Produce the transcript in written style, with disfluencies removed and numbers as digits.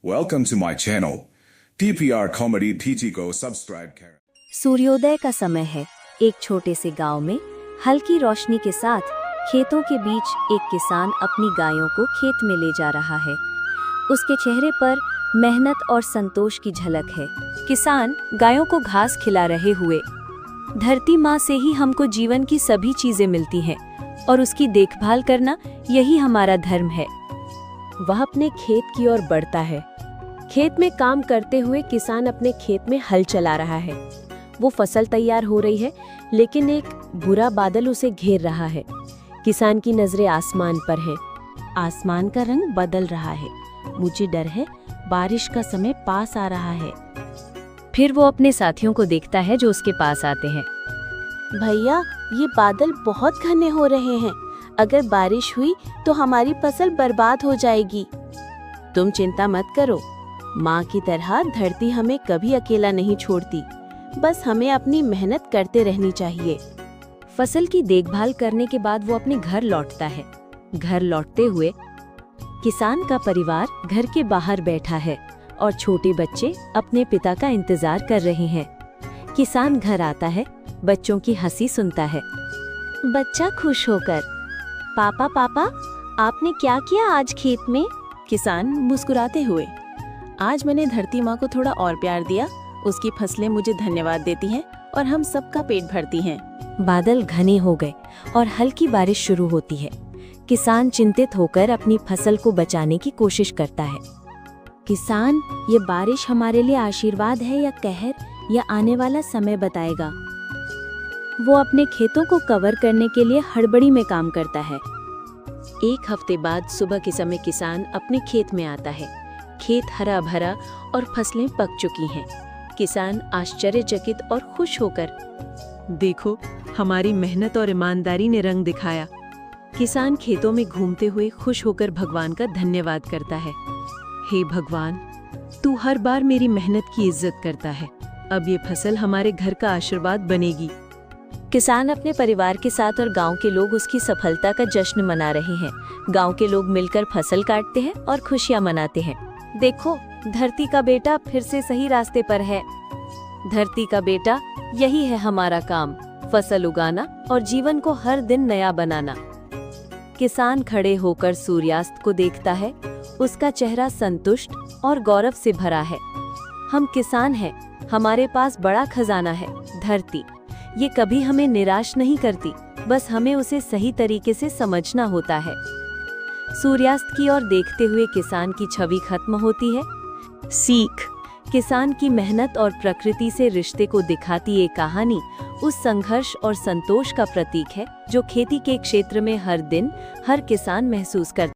Welcome to my channel. TPR Comedy TT को subscribe करें। सूर्योदय का समय है। एक छोटे से गांव में हल्की रोशनी के साथ खेतों के बीच एक किसान अपनी गायों को खेत में ले जा रहा है। उसके चेहरे पर मेहनत और संतोष की झलक है। किसान गायों को घास खिला रहे हुए, धरती माँ से ही हमको जीवन की सभी चीजें मिलती हैं और उसकी देखभाल करना यही हमारा धर्म है। वह अपने खेत की ओर बढ़ता है। खेत में काम करते हुए किसान अपने खेत में हल चला रहा है। वो फसल तैयार हो रही है, लेकिन एक बुरा बादल उसे घेर रहा है। किसान की नजरें आसमान पर हैं। आसमान का रंग बदल रहा है। मुझे डर है, बारिश का समय पास आ रहा है। फिर वो अपने साथियों को देखता है जो उसके पास आते हैं। भैया, ये बादल बहुत घने हो रहे हैं। अगर बारिश हुई तो हमारी फसल बर्बाद हो जाएगी। तुम चिंता मत करो, माँ की तरह धरती हमें कभी अकेला नहीं छोड़ती। बस हमें अपनी मेहनत करते रहनी चाहिए। फसल की देखभाल करने के बाद वो अपने घर लौटता है। घर लौटते हुए किसान का परिवार घर के बाहर बैठा है और छोटे बच्चे अपने पिता का इंतजार कर रहे हैं। किसान घर आता है, बच्चों की हंसी सुनता है। बच्चा खुश होकर, पापा पापा, आपने क्या किया आज खेत में? किसान मुस्कुराते हुए, आज मैंने धरती माँ को थोड़ा और प्यार दिया। उसकी फसलें मुझे धन्यवाद देती हैं और हम सबका पेट भरती हैं। बादल घने हो गए और हल्की बारिश शुरू होती है। किसान चिंतित होकर अपनी फसल को बचाने की कोशिश करता है। किसान, ये बारिश हमारे लिए आशीर्वाद है या कहर, या आने वाला समय बताएगा। वो अपने खेतों को कवर करने के लिए हड़बड़ी में काम करता है। एक हफ्ते बाद सुबह के समय किसान अपने खेत में आता है। खेत हरा भरा और फसलें पक चुकी हैं। किसान आश्चर्यचकित और खुश होकर, देखो, हमारी मेहनत और ईमानदारी ने रंग दिखाया। किसान खेतों में घूमते हुए खुश होकर भगवान का धन्यवाद करता है। हे भगवान, तू हर बार मेरी मेहनत की इज्जत करता है। अब ये फसल हमारे घर का आशीर्वाद बनेगी। किसान अपने परिवार के साथ और गांव के लोग उसकी सफलता का जश्न मना रहे हैं। गांव के लोग मिलकर फसल काटते हैं और खुशियां मनाते हैं। देखो, धरती का बेटा फिर से सही रास्ते पर है। धरती का बेटा, यही है हमारा काम, फसल उगाना और जीवन को हर दिन नया बनाना। किसान खड़े होकर सूर्यास्त को देखता है। उसका चेहरा संतुष्ट और गौरव से भरा है। हम किसान हैं, हमारे पास बड़ा खजाना है, धरती। ये कभी हमें निराश नहीं करती, बस हमें उसे सही तरीके से समझना होता है। सूर्यास्त की ओर देखते हुए किसान की छवि खत्म होती है। सीख, किसान की मेहनत और प्रकृति से रिश्ते को दिखाती ये कहानी उस संघर्ष और संतोष का प्रतीक है जो खेती के क्षेत्र में हर दिन हर किसान महसूस करता है।